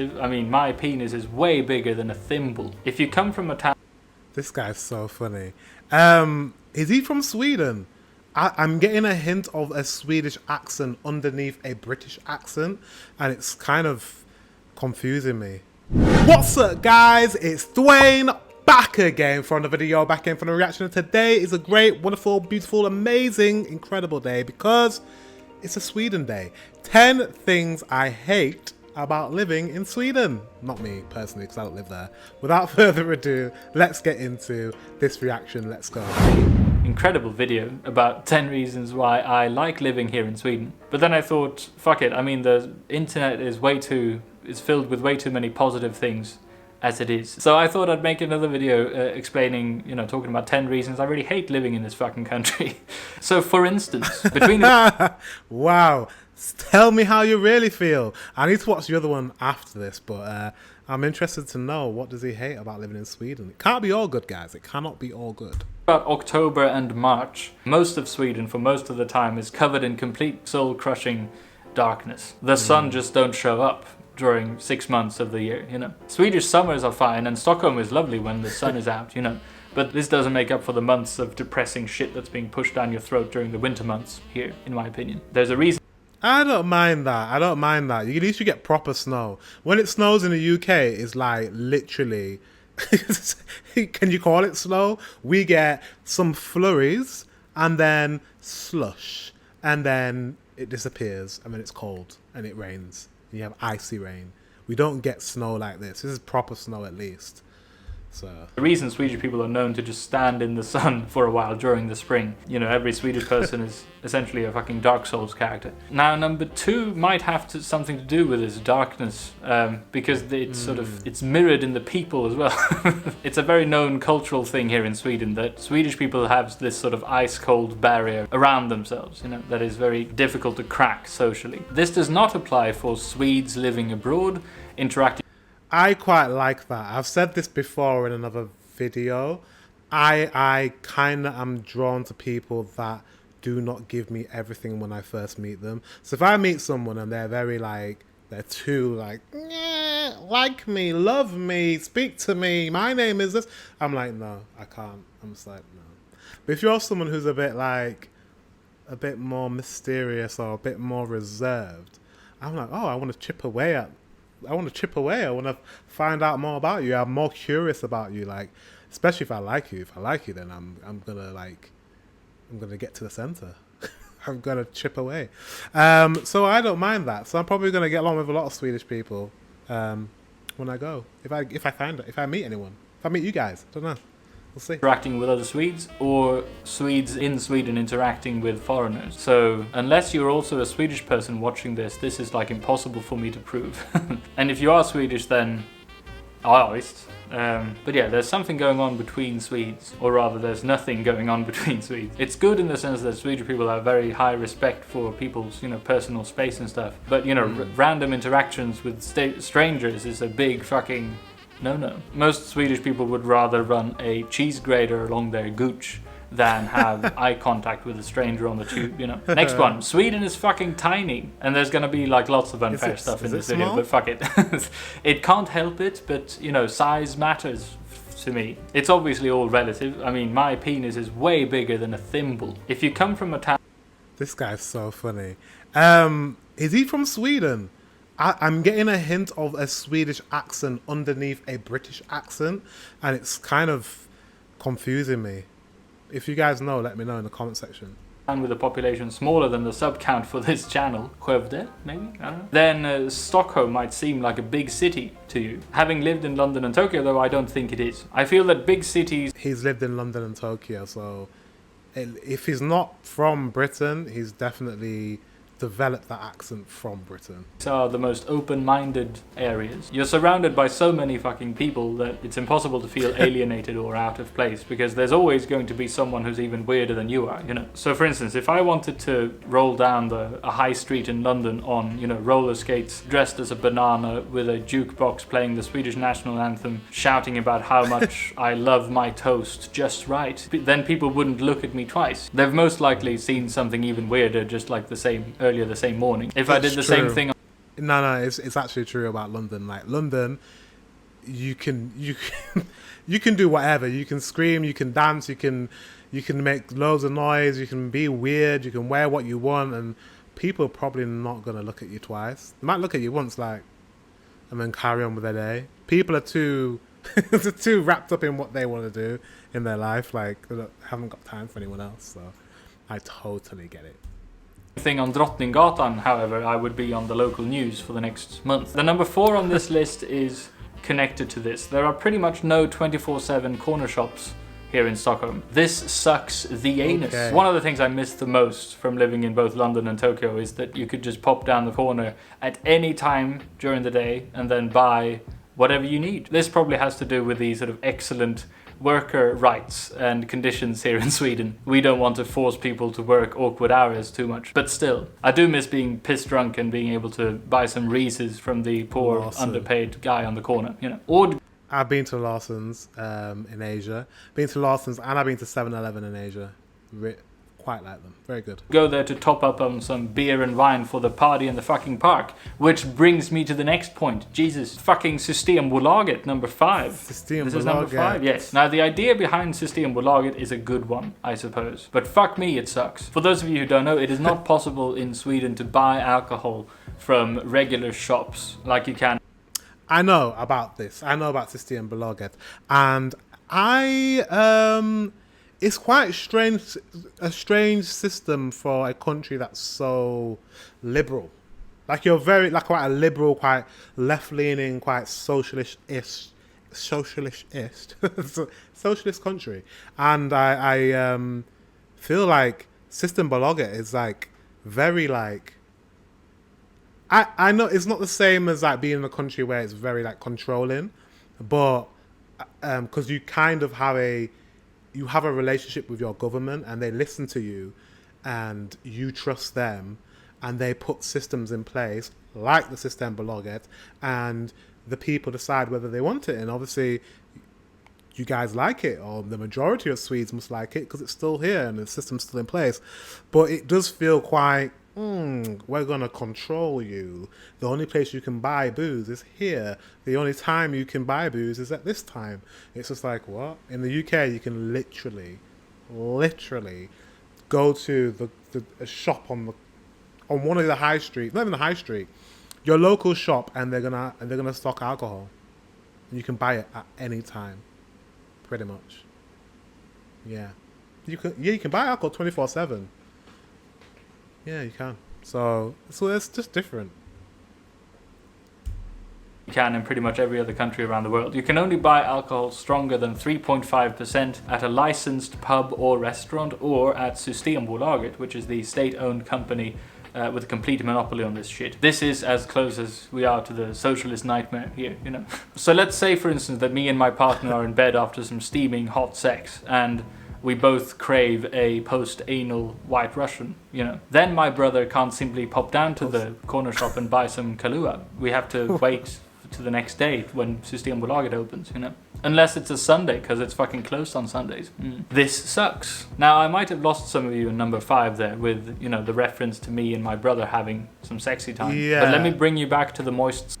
I mean, my penis is way bigger than a thimble. If you come from a town... This guy's so funny. Is he from Sweden? I'm getting a hint of a Swedish accent underneath a British accent, and it's kind of confusing me. What's up, guys? It's Dwayne, back again for another video, back again for the reaction. Today is a great, wonderful, beautiful, amazing, incredible day because it's a Sweden day. 10 things I hate about living in Sweden. Not me personally, because I don't live there. Without further ado, let's get into this reaction. Let's go. Incredible video about 10 reasons why I like living here in Sweden. But then I thought, fuck it. I mean, the internet is filled with way too many positive things as it is. So I thought I'd make another video explaining, talking about 10 reasons I really hate living in this fucking country. So for instance, between the... Wow. Tell me how you really feel. I need to watch the other one after this, but I'm interested to know, what does he hate about living in Sweden? It can't be all good, guys. It cannot be all good. About October and March, most of Sweden for most of the time is covered in complete soul-crushing darkness. The sun just don't show up during 6 months of the year, Swedish summers are fine, and Stockholm is lovely when the sun is out, But this doesn't make up for the months of depressing shit that's being pushed down your throat during the winter months here, in my opinion. There's a reason. I don't mind that. At least you get proper snow. When it snows in the UK, it's like literally, can you call it snow? We get some flurries and then slush, and then it disappears, and then it's cold and it rains. And you have icy rain. We don't get snow like this. This is proper snow at least. So the reason Swedish people are known to just stand in the sun for a while during the spring. Every Swedish person is essentially a fucking Dark Souls character. Now, number 2 might have something to do with this darkness, because it's mirrored in the people as well. It's a very known cultural thing here in Sweden that Swedish people have this sort of ice-cold barrier around themselves, that is very difficult to crack socially. This does not apply for Swedes living abroad, interacting. I quite like that. I've said this before in another video. I kind of am drawn to people that do not give me everything when I first meet them. So if I meet someone and they're very they're too like me, love me, speak to me, my name is this. I'm like, no, I can't. I'm just like, no. But if you're someone who's a bit more mysterious or a bit more reserved, I'm like, oh, I want to chip away. I want to find out more about you. I'm more curious about you, especially if I like you. If I like you, then I'm gonna get to the center. I'm gonna chip away. So I don't mind that. So I'm probably gonna get along with a lot of Swedish people when I go. If I meet anyone, if I meet you guys, I don't know. We'll see. Interacting with other Swedes, or Swedes in Sweden interacting with foreigners. So unless you're also a Swedish person watching this is impossible for me to prove. And if you are Swedish, then but yeah, there's something going on between Swedes, or rather there's nothing going on between Swedes. It's good in the sense that Swedish people have very high respect for people's personal space and stuff, but random interactions with strangers is a big fucking no. Most Swedish people would rather run a cheese grater along their gooch than have eye contact with a stranger on the tube, Next one. Sweden is fucking tiny. And there's gonna be lots of unfair stuff in this video, but fuck it. It can't help it, but size matters to me. It's obviously all relative. I mean, my penis is way bigger than a thimble. If you come from a town... This guy's so funny. Is he from Sweden? I'm getting a hint of a Swedish accent underneath a British accent, and it's kind of confusing me. If you guys know, let me know in the comment section. And with a population smaller than the sub count for this channel, Skövde, maybe? I don't know. Then Stockholm might seem like a big city to you. Having lived in London and Tokyo, though, I don't think it is. I feel that big cities... He's lived in London and Tokyo, so if he's not from Britain, he's definitely develop that accent from Britain. These are the most open-minded areas. You're surrounded by so many fucking people that it's impossible to feel alienated or out of place, because there's always going to be someone who's even weirder than you are, So for instance, if I wanted to roll down a high street in London on, roller skates, dressed as a banana with a jukebox playing the Swedish national anthem, shouting about how much I love my toast just right, then people wouldn't look at me twice. They've most likely seen something even weirder, just like the same morning. If I did the same thing No, it's actually true about London. Like London, you can you can do whatever. You can scream, you can dance, you can make loads of noise, you can be weird, you can wear what you want, and people are probably not gonna look at you twice. They might look at you once, like, and then carry on with their day. People are too they're too wrapped up in what they want to do in their life, like they haven't got time for anyone else. So I totally get it. Thing on Drottninggatan, however, I would be on the local news for the next month. The number 4 on this list is connected to this. There are pretty much no 24/7 corner shops here in Stockholm. This sucks the anus. Okay. One of the things I miss the most from living in both London and Tokyo is that you could just pop down the corner at any time during the day and then buy whatever you need. This probably has to do with the sort of excellent worker rights and conditions here in Sweden. We don't want to force people to work awkward hours too much. But still, I do miss being piss drunk and being able to buy some Reese's from the poor, underpaid guy on the corner, you know. Or I've been to Larsson's in Asia. Been to Larsson's and I've been to 7-Eleven in Asia. Quite like them. Very good. Go there to top up on some beer and wine for the party in the fucking park. Which brings me to the next point. Jesus. Fucking Systembolaget, number 5. Systembolaget. This is number 5, yes. Now, the idea behind Systembolaget is a good one, I suppose. But fuck me, it sucks. For those of you who don't know, it is not possible in Sweden to buy alcohol from regular shops like you can. I know about this. I know about Systembolaget. And it's quite a strange system for a country that's so liberal. Like you're quite a liberal, quite left-leaning, quite socialist-ish socialist country. And I feel like Systembolaget is like very like, I know it's not the same as like being in a country where it's very like controlling, but because you kind of have a relationship with your government and they listen to you and you trust them and they put systems in place like the Systembolaget and the people decide whether they want it. And obviously you guys like it, or the majority of Swedes must like it because it's still here and the system's still in place. But it does feel quite, we're going to control you. The only place you can buy booze is here. The only time you can buy booze is at this time. It's just like, what? In the UK, you can literally go to a shop on one of the high streets, not even the high street, your local shop, and they're gonna stock alcohol. And you can buy it at any time, pretty much. Yeah, you can buy alcohol 24/7. Yeah, you can. So it's just different. You can in pretty much every other country around the world. You can only buy alcohol stronger than 3.5% at a licensed pub or restaurant or at Systembolaget, which is the state-owned company with a complete monopoly on this shit. This is as close as we are to the socialist nightmare here, you know. So let's say, for instance, that me and my partner are in bed after some steaming hot sex and we both crave a post-anal White Russian, you know. Then my brother can't simply pop down to the corner shop and buy some Kahlua. We have to wait to the next day when Systembolaget opens, you know. Unless it's a Sunday, because it's fucking closed on Sundays. This sucks. Now, I might have lost some of you in number 5 there with, you know, the reference to me and my brother having some sexy time. Yeah. But let me bring you back to the moist...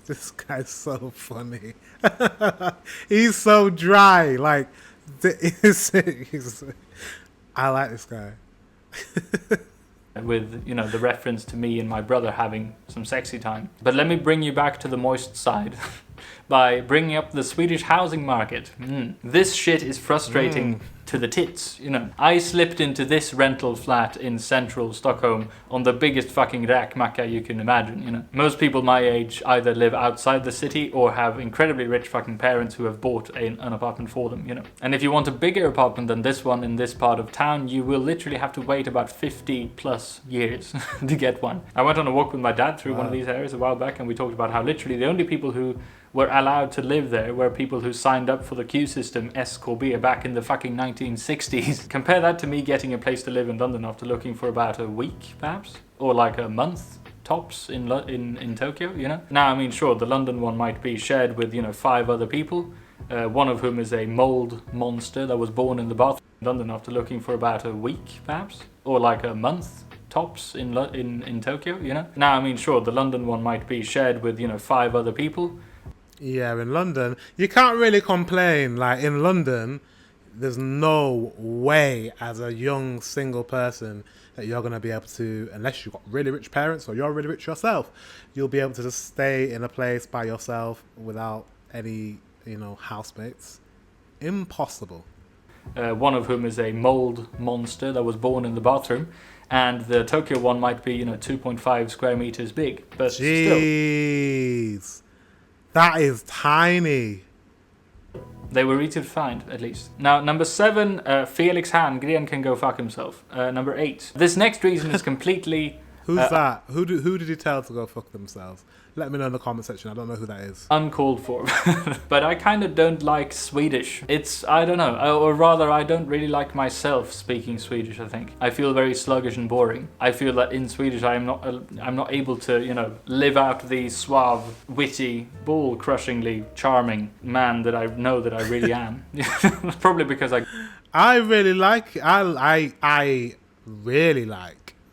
This guy's so funny. He's so dry, like... I like this guy. With, you know, the reference to me and my brother having some sexy time. But let me bring you back to the moist side by bringing up the Swedish housing market. This shit is frustrating to the tits, you know. I slipped into this rental flat in central Stockholm on the biggest fucking räkmacka you can imagine, you know. Most people my age either live outside the city or have incredibly rich fucking parents who have bought an apartment for them, you know. And if you want a bigger apartment than this one in this part of town, you will literally have to wait about 50 plus years to get one. I went on a walk with my dad through one of these areas a while back and we talked about how literally the only people who were allowed to live there were people who signed up for the queue system SKB back in the fucking 1960s. Compare that to me getting a place to live in London after looking for about a week, perhaps? Or like a month, tops, in Tokyo, you know? Now, I mean, sure, the London one might be shared with, you know, 5 other people, one of whom is a mold monster that was born in the bathroom in London after looking for about a week, perhaps? Or like a month, tops in Tokyo, you know? Now, I mean, sure, the London one might be shared with, 5 other people. Yeah, in London, you can't really complain. Like, in London, there's no way as a young single person that you're going to be able to, unless you've got really rich parents or you're really rich yourself, you'll be able to just stay in a place by yourself without any, housemates. Impossible. One of whom is a mold monster that was born in the bathroom. And the Tokyo one might be, 2.5 square meters big. But Jeez. Still. That is tiny. They were easy to find, at least. Now, number 7, Felix Herngren can go fuck himself. Number 8. This next reason is completely... Who's that? Who did you tell to go fuck themselves? Let me know in the comment section. I don't know who that is. Uncalled for. But I kind of don't like Swedish. I don't know. Or rather, I don't really like myself speaking Swedish, I think. I feel very sluggish and boring. I feel that in Swedish I'm not able to, live out the suave, witty, ball-crushingly charming man that I know that I really am. Probably because I really like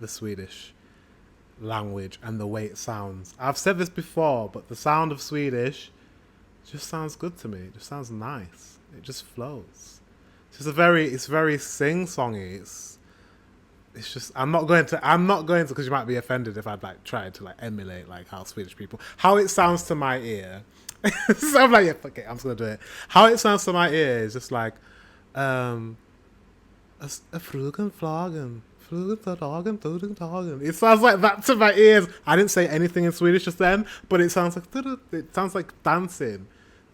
the Swedish language and the way it sounds. I've said this before, but the sound of Swedish just sounds good to me. It just sounds nice. It just flows. It's very sing-songy. It's just I'm not going to because you might be offended if I'd tried to emulate how Swedish people, how it sounds to my ear. So I'm like, yeah, fuck it, I'm just gonna do it. How it sounds to my ear is just like a frugen flagen. It sounds like that to my ears. I didn't say anything in Swedish just then, but it sounds like dancing.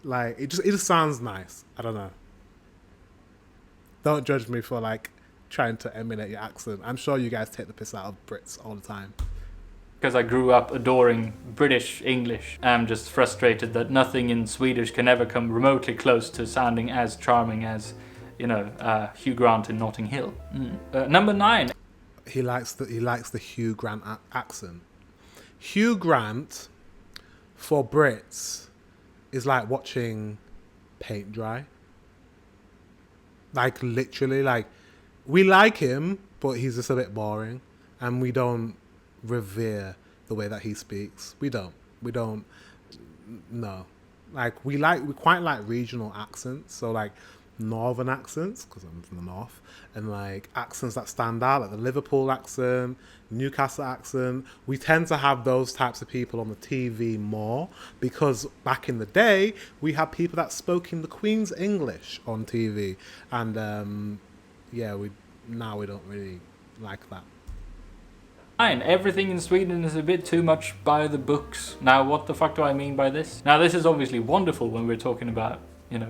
Like it just sounds nice. I don't know. Don't judge me for trying to emulate your accent. I'm sure you guys take the piss out of Brits all the time. Because I grew up adoring British English. I'm just frustrated that nothing in Swedish can ever come remotely close to sounding as charming as, Hugh Grant in Notting Hill. Number 9. He likes the Hugh Grant accent. Hugh Grant, for Brits, is like watching paint dry. Literally, we like him, but he's just a bit boring, and we don't revere the way that he speaks. We don't. No. We quite like regional accents. So northern accents, because I'm from the north, and accents that stand out, like the Liverpool accent, Newcastle accent. We tend to have those types of people on the TV more, because back in the day we had people that spoke in the Queen's English on TV, and we don't really like that. Fine, everything in Sweden is a bit too much by the books. Now, what the fuck do I mean by this? Now, this is obviously wonderful when we're talking about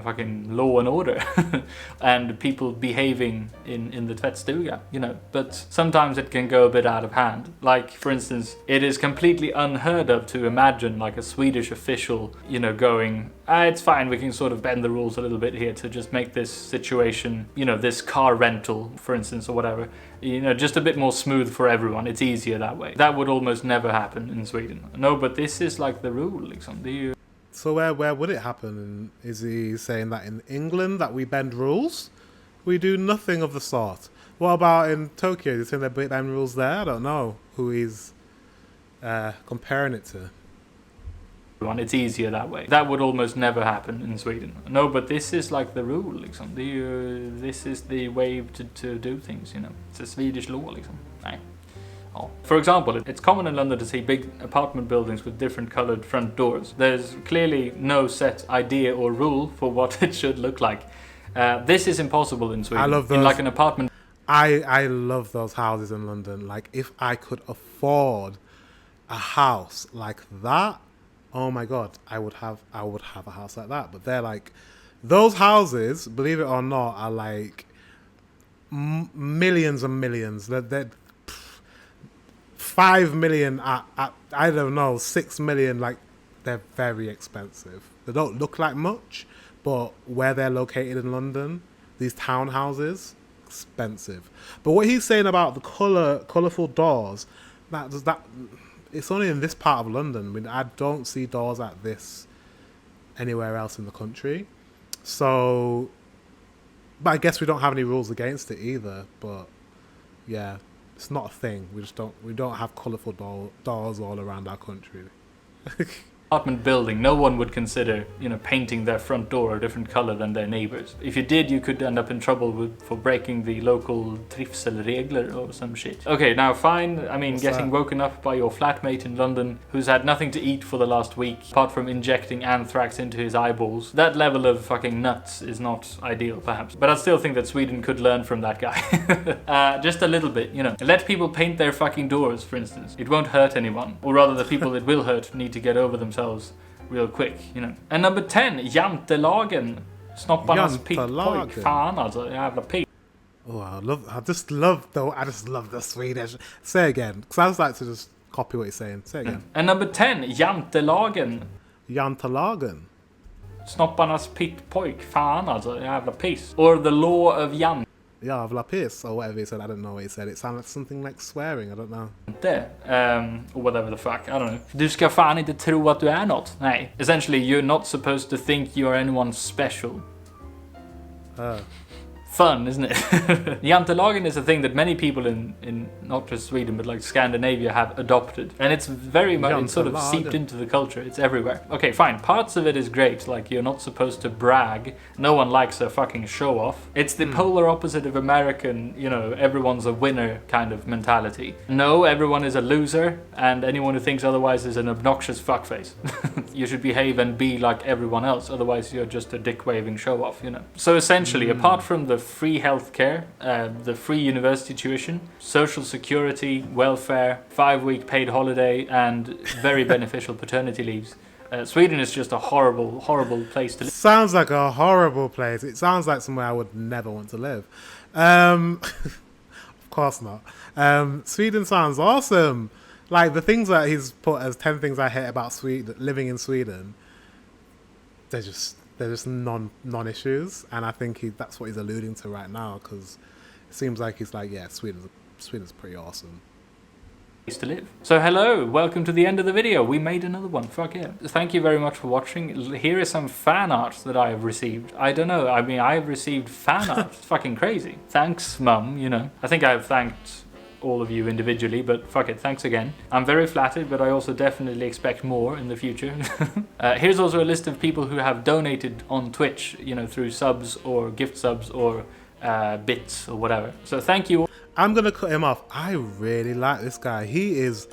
fucking law and order and people behaving in the tvättstuga, but sometimes it can go a bit out of hand. For instance, it is completely unheard of to imagine a Swedish official, going, it's fine, we can sort of bend the rules a little bit here to just make this situation, this car rental, for instance, or whatever, just a bit more smooth for everyone. It's easier that way. That would almost never happen in Sweden. No, but this is the rule, So where would it happen? And is he saying that in England that we bend rules? We do nothing of the sort. What about in Tokyo? Is he saying they bend rules there? I don't know who he's comparing it to. It's easier that way. That would almost never happen in Sweden. No, but this is the rule. This is the way to do things. It's a Swedish law. Nej. For example, it's common in London to see big apartment buildings with different coloured front doors. There's clearly no set idea or rule for what it should look like. This is impossible in Sweden. I love those. In an apartment. I love those houses in London. If I could afford a house like that, oh my god, I would have a house like that. But they're those houses, believe it or not, are millions and millions. They're 5 million at I don't know, 6 million. They're very expensive. They don't look like much, but where they're located in London, these townhouses, expensive. But what he's saying about the colourful doors, that it's only in this part of London. I mean, I don't see doors like this anywhere else in the country. So, but I guess we don't have any rules against it either. But yeah, It's not a thing. We don't have colourful dolls all around our country. Apartment building, no one would consider, painting their front door a different color than their neighbors. If you did, you could end up in trouble for breaking the local trivselregler or some shit. Okay, now fine, getting woken up by your flatmate in London who's had nothing to eat for the last week, apart from injecting anthrax into his eyeballs. That level of fucking nuts is not ideal, perhaps. But I still think that Sweden could learn from that guy. Just a little bit, Let people paint their fucking doors, for instance. It won't hurt anyone. Or rather, the people it will hurt need to get over themselves real quick, And number 10, jantelagen. Snopparnas pittpojk. Fan alltså, jävla pig. Oh, I just love the Swedish. Say again, because I just like to just copy what you're saying. Say again. And number 10, jantelagen. Jantelagen. Snopparnas pittpojk. Fan alltså, jävla piss. Or the law of Jan. Jävla piss, or whatever he said. I don't know what he said. It sounded like something like swearing. I don't know. Or whatever the fuck. I don't know. Du ska fan inte tro att du är något. Nej. Essentially, you're not supposed to think you are anyone special. Fun, isn't it? Jantelagen is a thing that many people in not just Sweden but like Scandinavia have adopted, and it's very much it's sort of seeped into the culture. It's everywhere. Okay, fine. Parts of it is great, like you're not supposed to brag. No one likes a fucking show off. It's the polar opposite of American, everyone's a winner kind of mentality. No, everyone is a loser, and anyone who thinks otherwise is an obnoxious fuckface. You should behave and be like everyone else, otherwise you're just a dick-waving show off, So essentially, apart from the free healthcare, the free university tuition, social security, welfare, 5-week paid holiday, and very beneficial paternity leaves. Sweden is just a horrible, horrible place to live. Sounds like a horrible place. It sounds like somewhere I would never want to live. Of course not. Sweden sounds awesome. Like the things that he's put as 10 things I hate about living in Sweden, they're just non-issues, and I think that's what he's alluding to right now, because it seems like he's like, yeah, Sweden's pretty awesome. To live. So hello, welcome to the end of the video. We made another one. Fuck yeah. Thank you very much for watching. Here is some fan art that I have received. I don't know. I have received fan art. It's fucking crazy. Thanks, Mum. I think I have thanked all of you individually, but fuck it, thanks again. I'm very flattered, but I also definitely expect more in the future. Here's also a list of people who have donated on Twitch, through subs or gift subs or bits or whatever. So thank you. I'm gonna cut him off. I really like this guy. He's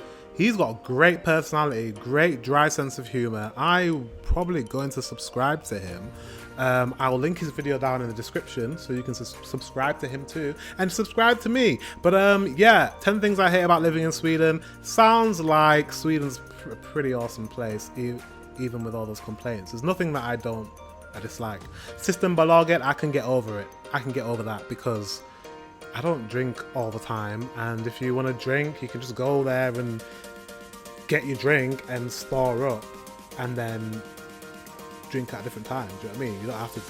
got great personality, great dry sense of humor. I'm probably going to subscribe to him. I will link his video down in the description so you can subscribe to him too, and subscribe to me. But yeah, 10 things I hate about living in Sweden. Sounds like Sweden's a pretty awesome place, even with all those complaints. There's nothing that I dislike. Systembolaget, I can get over it. I can get over that because I don't drink all the time, and if you want to drink, you can just go there and get your drink and store up, and then drink at a different time. Do you know what I mean? You don't have to.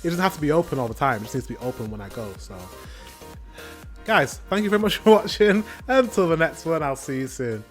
It doesn't have to be open all the time. It just needs to be open when I go. So, guys, thank you very much for watching. Until the next one, I'll see you soon.